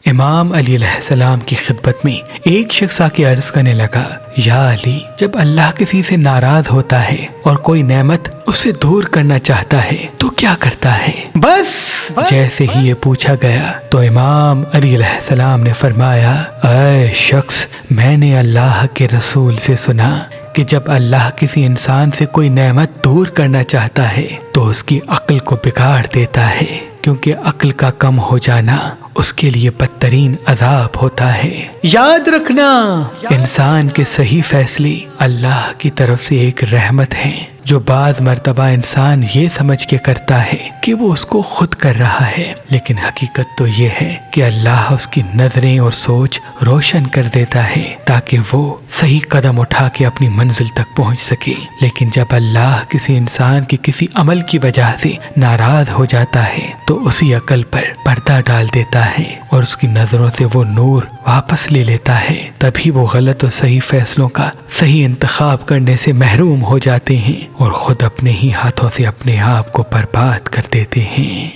امام علی علیہ السلام کی خدمت میں ایک شخص آ کے عرض کرنے لگا، یا علی، جب اللہ کسی سے ناراض ہوتا ہے اور کوئی نعمت اسے دور کرنا چاہتا ہے تو کیا کرتا ہے؟ بس جیسے ہی یہ پوچھا گیا تو امام علی علیہ السلام نے فرمایا، اے شخص، میں نے اللہ کے رسول سے سنا کہ جب اللہ کسی انسان سے کوئی نعمت دور کرنا چاہتا ہے تو اس کی عقل کو بگاڑ دیتا ہے، کیونکہ عقل کا کم ہو جانا اس کے لیے بدترین عذاب ہوتا ہے۔ یاد رکھنا، انسان کے صحیح فیصلے اللہ کی طرف سے ایک رحمت ہے، جو بعض مرتبہ انسان یہ سمجھ کے کرتا ہے کہ وہ اس کو خود کر رہا ہے، لیکن حقیقت تو یہ ہے کہ اللہ اس کی نظریں اور سوچ روشن کر دیتا ہے تاکہ وہ صحیح قدم اٹھا کے اپنی منزل تک پہنچ سکے۔ لیکن جب اللہ کسی انسان کے کسی عمل کی وجہ سے ناراض ہو جاتا ہے تو اسی عقل پر پردہ ڈال دیتا ہے اور اس کی نظروں سے وہ نور واپس لے لیتا ہے، تبھی وہ غلط اور صحیح فیصلوں کا صحیح انتخاب کرنے سے محروم ہو جاتے ہیں اور خود اپنے ہی ہاتھوں سے اپنے آپ کو برباد کر دیتے ہیں۔